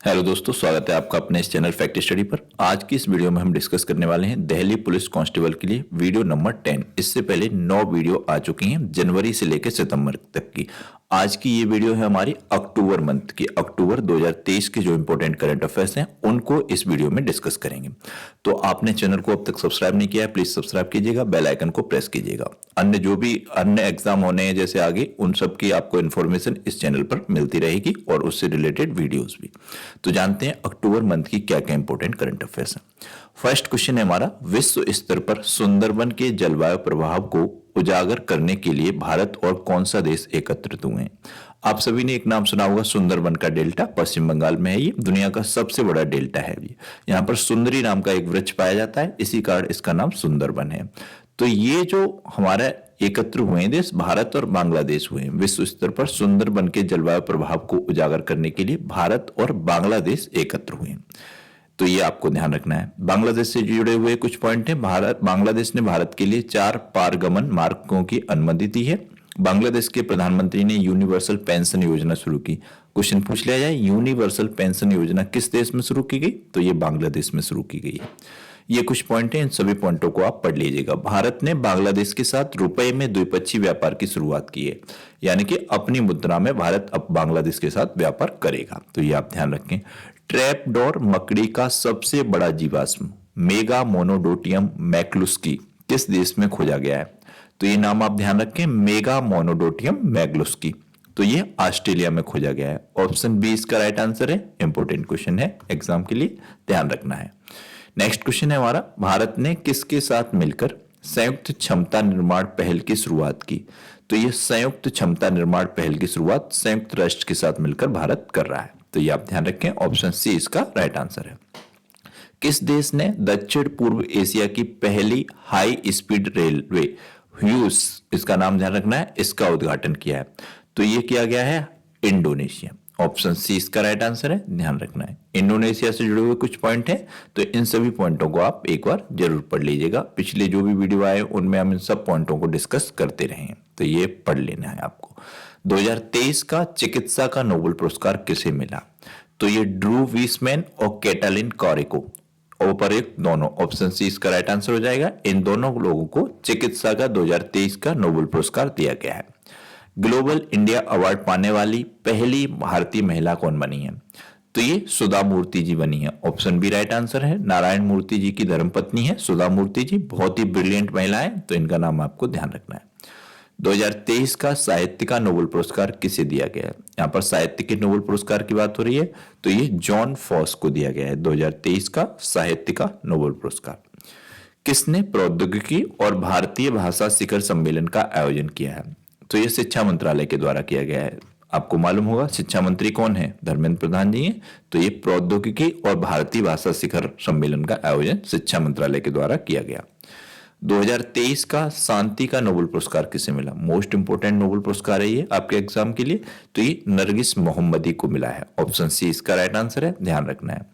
Hello दोस्तों, स्वागत है आपका अपने इस चैनल फैक्ट स्टडी पर। आज की इस वीडियो में हम डिस्कस करने वाले हैं दिल्ली पुलिस कांस्टेबल के लिए वीडियो नंबर 10। इससे पहले 9 वीडियो आ चुकी हैं जनवरी से लेकर सितंबर तक की। आज की ये वीडियो है हमारी अक्टूबर मंथ की। अक्टूबर 2023 के जो इंपॉर्टेंट करंट अफेयर्स हैं उनको इस वीडियो में डिस्कस करेंगे। तो आपने चैनल को अब तक सब्सक्राइब नहीं किया है, प्लीज सब्सक्राइब कीजिएगा, बेल आइकन को प्रेस कीजिएगा। अन्य जो भी अन्य एग्जाम होने हैं जैसे आगे, उन सब की आपको इन्फॉर्मेशन इस चैनल पर मिलती रहेगी और उससे रिलेटेड वीडियोस भी। तो जानते हैं अक्टूबर मंथ की क्या क्या इंपॉर्टेंट करंट अफेयर्स हैं। फर्स्ट क्वेश्चन है हमारा, विश्व स्तर पर सुंदरबन के जलवायु प्रभाव को उजागर करने के लिए भारत और कौन सा देश एकत्रित हुए हैं। आप सभी ने एक नाम सुना होगा, सुंदरबन का डेल्टा, पश्चिम बंगाल में है। ये दुनिया का सबसे बड़ा डेल्टा है। ये यहाँ पर सुंदरी नाम का एक वृक्ष पाया जाता है, इसी कारण इसका नाम सुंदरबन है। तो ये जो हमारा एकत्र हुए हैं देश, भारत और बांग्लादेश हुए हैं। विश्व स्तर पर सुंदरबन के जलवायु प्रभाव को उजागर करने के लिए भारत और बांग्लादेश एकत्र हुए हैं। तो ये आपको ध्यान रखना है। बांग्लादेश से जुड़े हुए कुछ पॉइंट हैं। बांग्लादेश ने भारत के लिए 4 पारगमन मार्गों की अनुमति दी है। बांग्लादेश के प्रधानमंत्री ने यूनिवर्सल पेंशन योजना शुरू की। क्वेश्चन पूछ लिया जाए, यूनिवर्सल पेंशन योजना किस देश में शुरू की गई? तो ये बांग्लादेश में शुरू की गई है। ये कुछ पॉइंट हैं, इन सभी पॉइंटों को आप पढ़ लीजिएगा। भारत ने बांग्लादेश के साथ रुपए में द्विपक्षीय व्यापार की शुरुआत की है, यानी कि अपनी मुद्रा में भारत अब बांग्लादेश के साथ व्यापार करेगा। तो ये आप ध्यान रखें। ट्रैपडोर मकड़ी का सबसे बड़ा जीवाश्म मेगा मोनोडोटियम मैक्लुस्की किस देश में खोजा गया है? तो ये नाम आप ध्यान रखें, मेगा मोनोडोटियम मैग्लुस्की। तो ये ऑस्ट्रेलिया में खोजा गया है। ऑप्शन बी इसका राइट आंसर है। इंपॉर्टेंट क्वेश्चन है, एग्जाम के लिए ध्यान रखना है। नेक्स्ट क्वेश्चन है हमारा, भारत ने किसके साथ मिलकर संयुक्त क्षमता निर्माण पहल की शुरुआत की? तो ये संयुक्त क्षमता निर्माण पहल की शुरुआत संयुक्त राष्ट्र के साथ मिलकर भारत कर रहा है। तो ये आप ध्यान रखें, ऑप्शन सी इसका राइट आंसर है। किस देश ने दक्षिण पूर्व एशिया की पहली हाई स्पीड रेलवे ह्यूस, इसका नाम ध्यान रखना है, इसका उद्घाटन किया है? तो ये किया गया है इंडोनेशिया। ऑप्शन सी इसका राइट आंसर है, ध्यान रखना है। इंडोनेशिया से जुड़े हुए कुछ पॉइंट हैं, तो इन सभी पॉइंटों को आप एक बार जरूर पढ़ लीजिएगा। पिछले जो भी वीडियो आए उनमें हम इन सब पॉइंटों को डिस्कस करते रहे हैं, तो ये पढ़ लेना है आपको। 2023 का चिकित्सा का नोबेल पुरस्कार किसे मिला? तो ये ड्रू वीसमैन और कैटालिन कॉरेको, एक दोनों। ऑप्शन सी इसका राइट आंसर हो जाएगा। इन दोनों लोगों को चिकित्सा का 2023 का नोबेल पुरस्कार दिया गया है। ग्लोबल इंडिया अवार्ड पाने वाली पहली भारतीय महिला कौन बनी है? तो ये सुधा मूर्ति जी बनी है। ऑप्शन बी राइट आंसर है। नारायण मूर्ति जी की धर्मपत्नी है सुधा मूर्ति जी, बहुत ही ब्रिलियंट महिला है, तो इनका नाम आपको ध्यान रखना है। 2023 का साहित्य का नोबेल पुरस्कार किसे दिया गया है? यहाँ पर साहित्य के नोबेल पुरस्कार की बात हो रही है, तो ये जॉन फॉस को दिया गया है 2023 का साहित्य का नोबेल पुरस्कार। किसने प्रौद्योगिकी और भारतीय भाषा शिखर सम्मेलन का आयोजन किया है? तो ये शिक्षा मंत्रालय के द्वारा किया गया है। आपको मालूम होगा शिक्षा मंत्री कौन है? धर्मेंद्र प्रधान जी हैं। तो ये प्रौद्योगिकी और भारतीय भाषा शिखर सम्मेलन का आयोजन शिक्षा मंत्रालय के द्वारा किया गया। 2023 का शांति का नोबेल पुरस्कार किसे मिला? मोस्ट इंपोर्टेंट नोबेल पुरस्कार है ये आपके एग्जाम के लिए, तो ये नरगिस मोहम्मदी को मिला है। ऑप्शन सी इसका राइट आंसर है, ध्यान रखना है।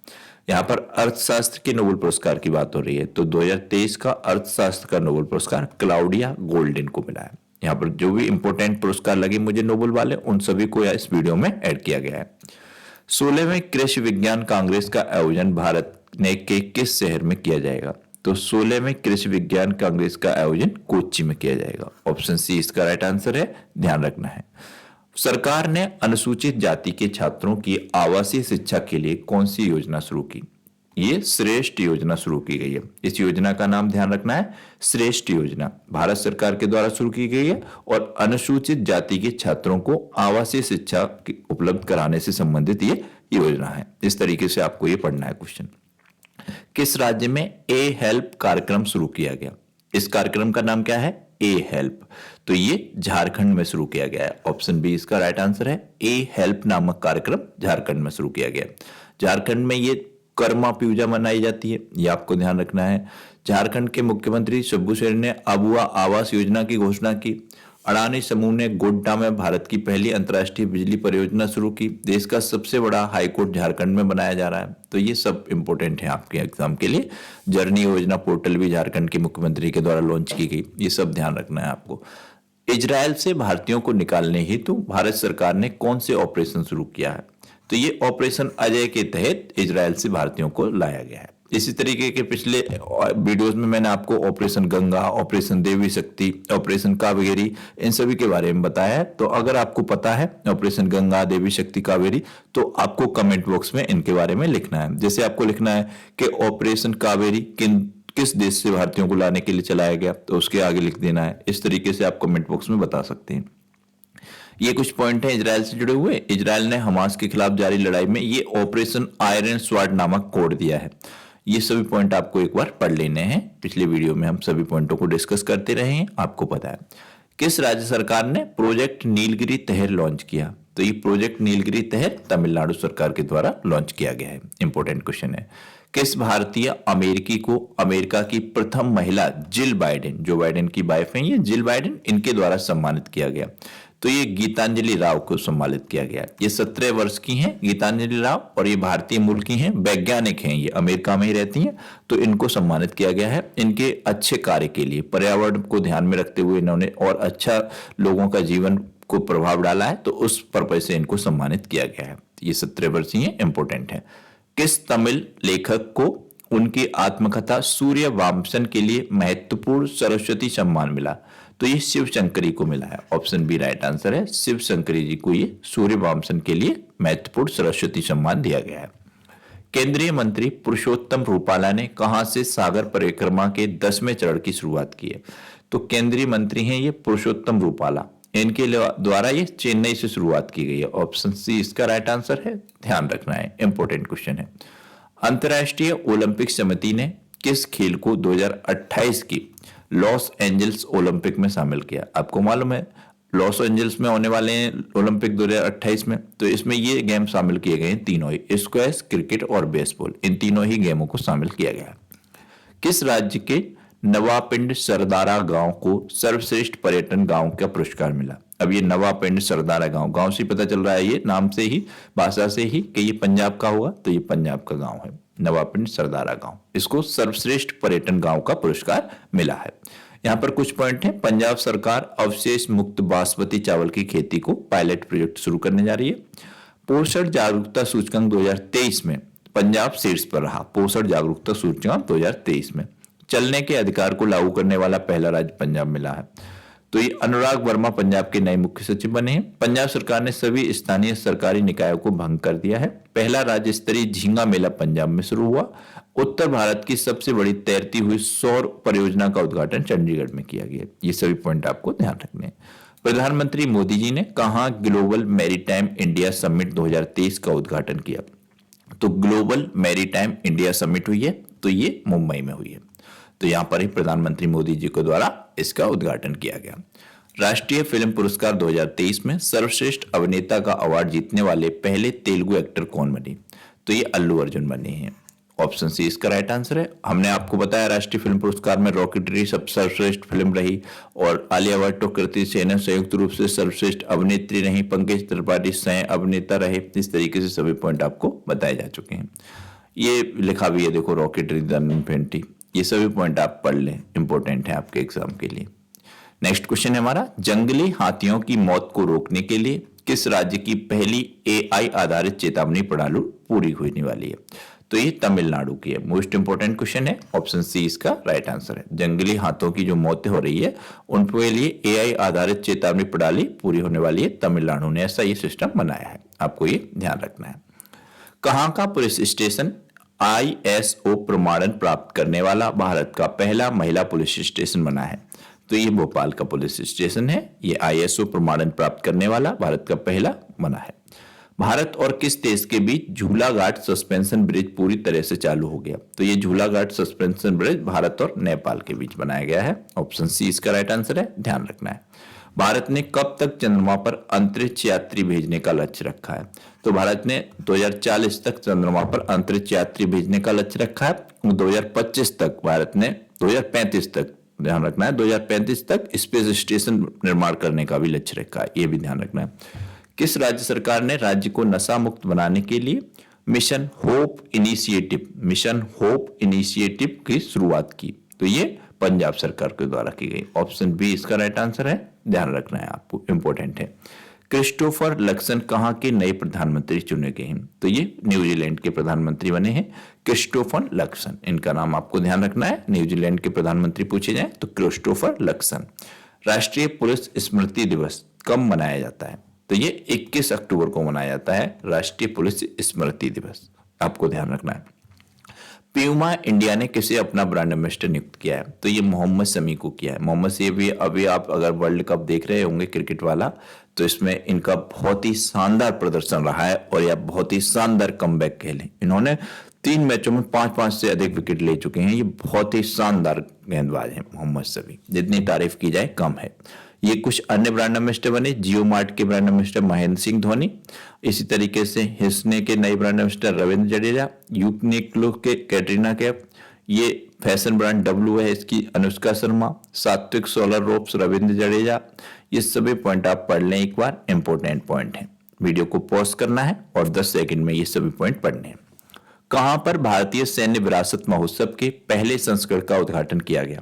यहाँ पर अर्थशास्त्र के नोबेल पुरस्कार की बात हो रही है, तो 2023 का अर्थशास्त्र का नोबेल पुरस्कार क्लाउडिया गोल्डन को मिला है। यहाँ पर जो भी इंपॉर्टेंट पुरस्कार लगे मुझे नोबेल वाले, उन सभी को इस वीडियो में ऐड किया गया है। 16वें कृषि विज्ञान कांग्रेस का आयोजन भारत ने के किस शहर में किया जाएगा? तो 16वें कृषि विज्ञान कांग्रेस का आयोजन कोच्चि में किया जाएगा। ऑप्शन सी इसका राइट आंसर है, ध्यान रखना है। सरकार ने अनुसूचित जाति के छात्रों की आवासीय शिक्षा के लिए कौन सी योजना शुरू की? ये श्रेष्ठ योजना शुरू की गई है। इस योजना का नाम ध्यान रखना है, श्रेष्ठ योजना भारत सरकार के द्वारा शुरू की गई है और अनुसूचित जाति के छात्रों को आवासीय शिक्षा उपलब्ध कराने से संबंधित ये योजना है। इस तरीके से आपको ये पढ़ना है क्वेश्चन। किस राज्य में ए हेल्प कार्यक्रम शुरू किया गया? इस कार्यक्रम का नाम क्या है? ए हेल्प। तो ये झारखंड में शुरू किया गया है। ऑप्शन बी इसका राइट आंसर है। ए हेल्प नामक कार्यक्रम झारखंड में शुरू किया गया। झारखंड में ये कर्मा पूजा मनाई जाती है, ये आपको ध्यान रखना है। झारखंड के मुख्यमंत्री शिबू सोरेन ने अबुआ आवास योजना की घोषणा की। अडानी समूह ने गोड्डा में भारत की पहली अंतर्राष्ट्रीय बिजली परियोजना शुरू की। देश का सबसे बड़ा हाईकोर्ट झारखंड में बनाया जा रहा है। तो ये सब इंपॉर्टेंट है आपके एग्जाम के लिए। जर्नी योजना पोर्टल भी झारखंड के मुख्यमंत्री के द्वारा लॉन्च की गई, ये सब ध्यान रखना है आपको। इजरायल से भारतीयों को निकालने हेतु भारत सरकार ने कौन से ऑपरेशन शुरू किया है? तो ये ऑपरेशन अजय के तहत इजराइल से भारतीयों को लाया गया है। इसी तरीके के पिछले वीडियोस में मैंने आपको ऑपरेशन गंगा, ऑपरेशन देवी शक्ति, ऑपरेशन कावेरी, इन सभी के बारे में बताया है। तो अगर आपको पता है ऑपरेशन गंगा, देवी शक्ति, कावेरी, तो आपको कमेंट बॉक्स में इनके बारे में लिखना है। जैसे आपको लिखना है कि ऑपरेशन कावेरी किस देश से भारतीयों को लाने के लिए चलाया गया, तो उसके आगे लिख देना है। इस तरीके से आप कमेंट बॉक्स में बता सकते हैं। ये कुछ पॉइंट हैं इजराइल से जुड़े हुए। इजराइल ने हमास के खिलाफ जारी लड़ाई में ये ऑपरेशन आयरन स्वॉर्ड नामक कोड दिया है। ये सभी पॉइंट आपको एक बार पढ़ लेने हैं। पिछले वीडियो में हम सभी पॉइंटों को डिस्कस करते रहे हैं, आपको पता है। किस राज्य सरकार ने प्रोजेक्ट नीलगिरी तहर लॉन्च किया? तो ये प्रोजेक्ट नीलगिरी तहर तमिलनाडु सरकार के द्वारा लॉन्च किया गया है। इंपॉर्टेंट क्वेश्चन है। किस भारतीय अमेरिकी को अमेरिका की प्रथम महिला जिल बाइडेन, जो बाइडेन की वाइफ है ये जिल बाइडेन, इनके द्वारा सम्मानित किया गया? तो ये गीतांजलि राव को सम्मानित किया गया। ये 17 वर्ष की हैं गीतांजलि राव, और ये भारतीय मूल की हैं, वैज्ञानिक हैं, ये अमेरिका में ही रहती हैं। तो इनको सम्मानित किया गया है इनके अच्छे कार्य के लिए। पर्यावरण को ध्यान में रखते हुए इन्होंने और अच्छा लोगों का जीवन को प्रभाव डाला है, तो उस पर्पज से इनको सम्मानित किया गया है। ये 17 वर्षीय हैं, इंपोर्टेंट है। किस तमिल लेखक को उनकी आत्मकथा सूर्य वामसन के लिए महत्वपूर्ण सरस्वती सम्मान मिला? तो ये शिव शंकरी को मिला है। ऑप्शन बी राइट आंसर है। शिव शंकरी जी को ये सूर्य वामसन के लिए महत्वपूर्ण सरस्वती सम्मान दिया गया है। केंद्रीय मंत्री पुरुषोत्तम रूपाला ने कहां से सागर परिक्रमा के 10वें चरण की शुरुआत की है? तो केंद्रीय मंत्री हैं ये पुरुषोत्तम रूपाला, इनके द्वारा ये चेन्नई से शुरुआत की गई है। ऑप्शन सी इसका राइट आंसर है, ध्यान रखना है, इंपॉर्टेंट क्वेश्चन है। अंतर्राष्ट्रीय ओलंपिक समिति ने किस खेल को 2028 की लॉस एंजल्स ओलंपिक में शामिल किया? आपको मालूम है लॉस एंजल्स में होने वाले हैं ओलंपिक 2028 में, तो इसमें ये गेम शामिल किए गए हैं तीनों ही, स्क्वैश, क्रिकेट और बेसबॉल, इन तीनों ही गेमों को शामिल किया गया है। किस राज्य के नवापिंड सरदारा गांव को सर्वश्रेष्ठ पर्यटन गांव का पुरस्कार मिला? अब ये नवापिंड सरदारा गांव से पता चल रहा है, ये नाम से ही, भाषा से ही, कि ये पंजाब का होगा, तो ये पंजाब का गांव है नवापिंड सरदारा गांव। इसको सर्वश्रेष्ठ पर्यटन गांव का पुरस्कार मिला है। यहाँ पर कुछ पॉइंट हैं। पंजाब सरकार अवशेष मुक्त बासमती चावल की खेती को पायलट प्रोजेक्ट शुरू करने जा रही है। पोषण जागरूकता सूचकांक 2023 में पंजाब शीर्ष पर रहा। पोषण जागरूकता सूचकांक 2023 में चलने के अधिकार को लागू करने वाला पहला राज्य पंजाब मिला है। तो ये अनुराग वर्मा पंजाब के नए मुख्य सचिव बने हैं। पंजाब सरकार ने सभी स्थानीय सरकारी निकायों को भंग कर दिया है। पहला राज्य स्तरीय झींगा मेला पंजाब में शुरू हुआ। उत्तर भारत की सबसे बड़ी तैरती हुई सौर परियोजना का उद्घाटन चंडीगढ़ में किया गया। ये सभी पॉइंट आपको ध्यान रखने हैं। प्रधानमंत्री मोदी जी ने कहां ग्लोबल मैरीटाइम इंडिया समिट 2023 का उद्घाटन किया? तो ग्लोबल मैरीटाइम इंडिया समिट हुई है, तो ये मुंबई में हुई है। तो यहां पर ही प्रधानमंत्री मोदी जी के द्वारा इसका उद्घाटन किया गया। राष्ट्रीय फिल्म पुरस्कार 2023 में सर्वश्रेष्ठ अभिनेता का अवार्ड जीतने वाले पहले तेलुगु एक्टर कौन बने? तो ये अल्लू अर्जुन बने हैं। ऑप्शन सी इसका राइट आंसर है। हमने आपको बताया राष्ट्रीय फिल्म पुरस्कार में रॉकेटरी सर्वश्रेष्ठ फिल्म रही, और आलिया भट्ट और कृति सेनन संयुक्त रूप से सर्वश्रेष्ठ अभिनेत्री रही, पंकज त्रिपाठी सह अभिनेता रहे। इस तरीके से सभी पॉइंट आपको बताए जा चुके हैं। ये लिखा भी है देखो, रॉकेटरी द ये सभी पॉइंट आप पढ़ लें, इंपॉर्टेंट है आपके एग्जाम के लिए। नेक्स्ट क्वेश्चन है हमारा, जंगली हाथियों की मौत को रोकने के लिए किस राज्य की पहली एआई आधारित चेतावनी प्रणाली पूरी होने वाली है? तो ये तमिलनाडु की है। मोस्ट इंपोर्टेंट क्वेश्चन है, ऑप्शन सी इसका राइट आंसर है। जंगली हाथों की जो मौतें हो रही है उनके लिए एआई आधारित चेतावनी प्रणाली पूरी होने वाली है। तमिलनाडु ने ऐसा ये सिस्टम बनाया है, आपको ये ध्यान रखना है। कहां का पुलिस स्टेशन आईएसओ प्रमाणन प्राप्त करने वाला भारत का पहला महिला पुलिस स्टेशन बना है? तो ये भोपाल का पुलिस स्टेशन है। ये आईएसओ प्रमाणन प्राप्त करने वाला भारत का पहला बना है। भारत और किस देश के बीच झूला घाट सस्पेंशन ब्रिज पूरी तरह से चालू हो गया? तो ये झूला घाट सस्पेंशन ब्रिज भारत और नेपाल के बीच बनाया गया है। ऑप्शन सी इसका राइट आंसर है, ध्यान रखना है। भारत ने कब तक चंद्रमा पर अंतरिक्ष यात्री भेजने का लक्ष्य रखा है? तो भारत ने 2040 तक चंद्रमा पर अंतरिक्ष यात्री भेजने का लक्ष्य रखा है। 2025 तक भारत ने 2035 तक, ध्यान रखना है, 2035 तक स्पेस स्टेशन निर्माण करने का भी लक्ष्य रखा है, ये भी ध्यान रखना है। किस राज्य सरकार ने राज्य को नशा मुक्त बनाने के लिए मिशन होप इनिशिएटिव की शुरुआत की? तो ये पंजाब सरकार के द्वारा की गई। ऑप्शन बी इसका राइट आंसर है, ध्यान रखना है आपको, इंपॉर्टेंट है। क्रिस्टोफर लक्सन कहाँ के नए प्रधानमंत्री चुने गए हैं? तो ये न्यूजीलैंड के प्रधानमंत्री बने हैं क्रिस्टोफर लक्सन। इनका नाम आपको ध्यान रखना है, न्यूजीलैंड के प्रधानमंत्री पूछे जाए तो क्रिस्टोफर लक्सन। राष्ट्रीय पुलिस स्मृति दिवस कब मनाया जाता है? तो ये 21 अक्टूबर को मनाया जाता है राष्ट्रीय पुलिस स्मृति दिवस, आपको ध्यान रखना है। प्यूमा इंडिया ने किसे अपना ब्रांड एम्बेसडर नियुक्त किया है? तो ये मोहम्मद शमी को किया है। मोहम्मद शमी अभी आप अगर वर्ल्ड कप देख रहे होंगे क्रिकेट वाला, तो इसमें इनका बहुत ही शानदार प्रदर्शन रहा है और यह बहुत ही शानदार कमबैक खेले। इन्होंने 3 मैचों में 5-5 से अधिक विकेट ले चुके हैं। ये बहुत ही शानदार गेंदबाज हैं मोहम्मद शमी, जितनी तारीफ की जाए कम है। ये कुछ अन्य ब्रांड एम्बेसडर बने। जियो मार्ट के ब्रांड एम्बेसडर महेंद्र सिंह धोनी, इसी तरीके से हिस्ने के नए brand ambassador Ravindra Jadeja, Uniqlo के कैटरीना कैफ, ये फैशन ब्रांड डब्लू है इसकी अनुष्का शर्मा, सात्विक सोलर रोप्स रविंद्र जडेजा। ये सभी पॉइंट आप पढ़ लें एक बार, इंपॉर्टेंट पॉइंट है। वीडियो को पॉज करना है और 10 सेकंड में ये सभी पॉइंट पढ़ने हैं। कहां पर भारतीय सैन्य विरासत महोत्सव के पहले संस्करण का उद्घाटन किया गया?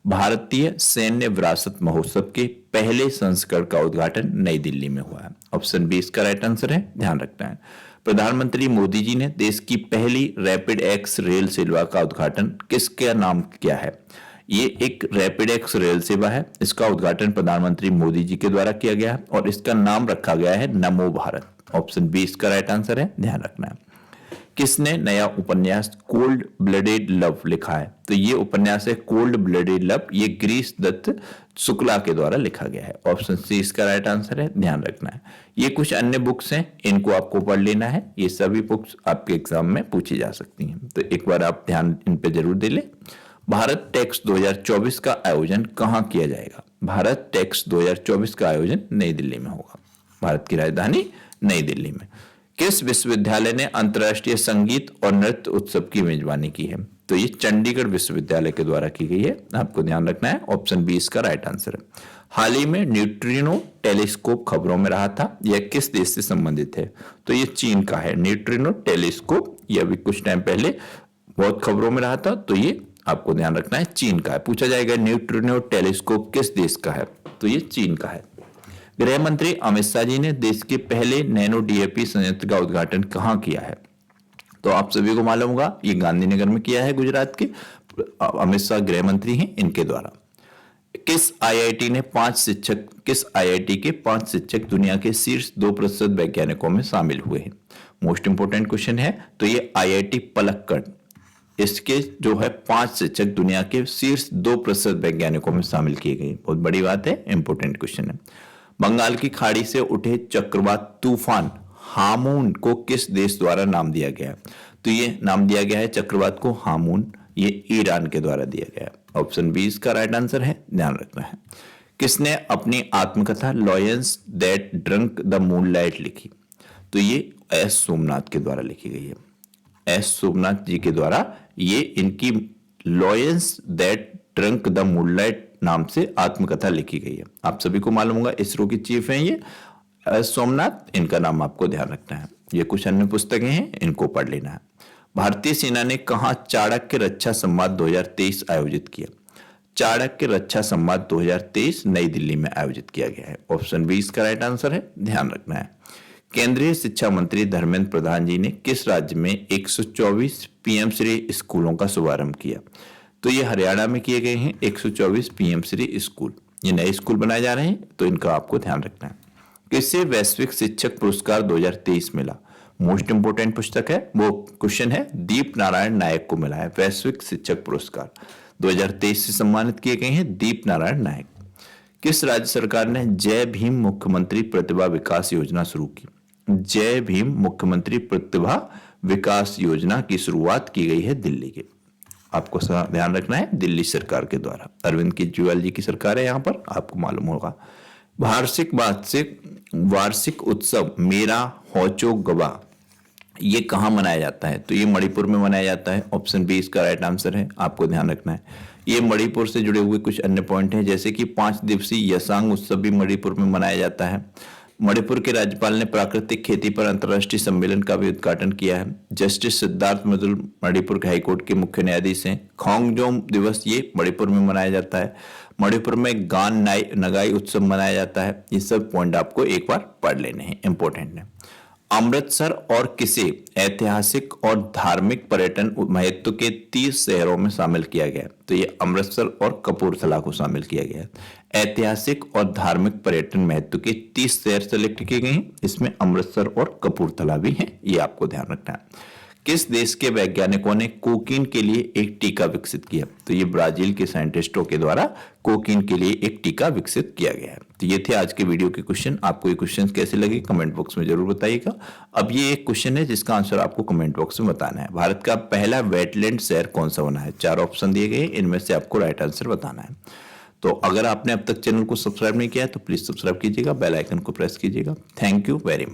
भारतीय सैन्य विरासत महोत्सव के पहले संस्करण का उद्घाटन नई दिल्ली में हुआ है। ऑप्शन बी इसका राइट आंसर है, ध्यान रखना है। प्रधानमंत्री मोदी जी ने देश की पहली रैपिड एक्स रेल सेवा का उद्घाटन किसके नाम किया है? ये एक रैपिड एक्स रेल सेवा है। इसका उद्घाटन प्रधानमंत्री मोदी जी के द्वारा किया गया है और इसका नाम रखा गया है नमो भारत। ऑप्शन बी इसका राइट आंसर है, ध्यान रखना है। किसने नया उपन्यास कोल्ड ब्लडेड लव लिखा है? तो ये उपन्यास है कोल्ड ब्लडेड लव, ये गिरीश दत्त शुक्ला के द्वारा लिखा गया है। ऑप्शन सी इसका राइट आंसर है, ध्यान रखना है। ये कुछ अन्य बुक्स हैं, इनको आपको पढ़ लेना है। ये सभी बुक्स आपके एग्जाम में पूछी जा सकती हैं, तो एक बार आप ध्यान इन पे जरूर दे लें। भारत टेक्स 2024 का आयोजन कहाँ किया जाएगा? भारत टेक्स 2024 का आयोजन नई दिल्ली में होगा। भारत की राजधानी नई दिल्ली में। किस विश्वविद्यालय ने अंतर्राष्ट्रीय संगीत और नृत्य उत्सव की मेजबानी की है? तो ये चंडीगढ़ विश्वविद्यालय के द्वारा की गई है, आपको ध्यान रखना है। ऑप्शन बी इसका राइट आंसर है। हाल ही में न्यूट्रिनो टेलीस्कोप खबरों में रहा था, यह किस देश से संबंधित है? तो ये चीन का है। न्यूट्रिनो टेलीस्कोप ये अभी कुछ टाइम पहले बहुत खबरों में रहा था, तो ये आपको ध्यान रखना है, चीन का है। पूछा जाएगा न्यूट्रिनो टेलीस्कोप किस देश का है? तो ये चीन का है। गृह मंत्री अमित शाह जी ने देश के पहले नैनो डीएपी संयंत्र का उद्घाटन कहाँ किया है? तो आप सभी को मालूम होगा, ये गांधीनगर में किया है। गुजरात के अमित शाह गृह मंत्री हैं, इनके द्वारा। किस आईआईटी के 5 शिक्षक दुनिया के शीर्ष 2% वैज्ञानिकों में शामिल हुए हैं? मोस्ट इंपोर्टेंट क्वेश्चन है। तो ये आईआईटी पलक्कड़, इसके जो है 5 शिक्षक दुनिया के शीर्ष 2% वैज्ञानिकों में शामिल किए गए। बहुत बड़ी बात है, इंपोर्टेंट क्वेश्चन है। बंगाल की खाड़ी से उठे चक्रवात तूफान हामून को किस देश द्वारा नाम दिया गया? तो ये नाम दिया गया है चक्रवात को हामून, ये ईरान के द्वारा दिया गया है। ऑप्शन बी इसका राइट आंसर है, ध्यान रखना है। किसने अपनी आत्मकथा lions that drunk the moonlight लिखी? तो ये एस सोमनाथ के द्वारा लिखी गई है। एस सोमनाथ जी के द्वारा ये इनकी lions that drunk the moonlight नाम से आत्मकथा लिखी गई है। आप सभी को मालूम होगा, इसरो की चीफ हैं ये एस सोमनाथ, इनका नाम आपको ध्यान रखना है। ये कुछ अन्य पुस्तकें हैं, इनको पढ़ लेना है। भारतीय सेना ने कहां चाणक्य रक्षा संवाद 2023 आयोजित किया? चाणक्य रक्षा संवाद 2023 नई दिल्ली में आयोजित किया गया है। ऑप्शन बी इसका राइट आंसर है, ध्यान रखना है। केंद्रीय शिक्षा मंत्री धर्मेंद्र प्रधान जी ने किस राज्य में 124 पीएम श्री स्कूलों का शुभारंभ किया? तो ये हरियाणा में किए गए हैं 124 पीएम श्री स्कूल। ये नए स्कूल बनाए जा रहे हैं, तो इनका आपको ध्यान रखना है। किसे वैश्विक शिक्षक पुरस्कार 2023 मिला? मोस्ट इंपोर्टेंट पुस्तक है, वो क्वेश्चन है, दीप नारायण नायक को मिला है वैश्विक शिक्षक पुरस्कार 2023 से सम्मानित किए गए हैं दीप नारायण नायक। किस राज्य सरकार ने जय भीम मुख्यमंत्री प्रतिभा विकास योजना शुरू की? जय भीम मुख्यमंत्री प्रतिभा विकास योजना की शुरुआत की गई है दिल्ली के, आपको ध्यान रखना है, दिल्ली सरकार के द्वारा। अरविंद केजरीवाल जी की सरकार है यहाँ पर, आपको मालूम होगा। वार्षिक उत्सव मेरा होचो गवा ये कहाँ मनाया जाता है? तो ये मणिपुर में मनाया जाता है। ऑप्शन बी इसका राइट आंसर है, आपको ध्यान रखना है। ये मणिपुर से जुड़े हुए कुछ अन्य पॉइंट हैं, जैसे कि 5 दिवसीय यसांग उत्सव भी मणिपुर में मनाया जाता है। मणिपुर के राज्यपाल ने प्राकृतिक खेती पर अंतर्राष्ट्रीय सम्मेलन का भी उद्घाटन किया है। जस्टिस सिद्धार्थ मधुल मणिपुर के हाईकोर्ट के मुख्य न्यायाधीश हैं। खोंगजोम दिवस ये मणिपुर में मनाया जाता है। मणिपुर में गान नगाई उत्सव मनाया जाता है। ये सब पॉइंट आपको एक बार पढ़ लेने हैं, इंपॉर्टेंट है। अमृतसर और किसे ऐतिहासिक और धार्मिक पर्यटन महत्व के 30 शहरों में शामिल किया गया? तो ये अमृतसर और कपूरथला को शामिल किया गया है। ऐतिहासिक और धार्मिक पर्यटन महत्व के 30 शहर सेलेक्ट किए गए हैं, इसमें अमृतसर और कपूरथला भी हैं, ये आपको ध्यान रखना है। किस देश के वैज्ञानिकों ने कोकीन के लिए एक टीका विकसित किया? तो ये ब्राजील के साइंटिस्टों के द्वारा कोकीन के लिए एक टीका विकसित किया गया है। तो ये थे आज के वीडियो के क्वेश्चन। आपको ये क्वेश्चन कैसे लगे कमेंट बॉक्स में जरूर बताइएगा। अब ये एक क्वेश्चन है जिसका आंसर आपको कमेंट बॉक्स में बताना है। भारत का पहला वेटलैंड शहर कौन सा बना है? 4 ऑप्शन दिए गए, इनमें से आपको राइट आंसर बताना है। तो अगर आपने अब तक चैनल को सब्सक्राइब नहीं किया है तो प्लीज सब्सक्राइब कीजिएगा, बेल आइकन को प्रेस कीजिएगा। Thank you very much.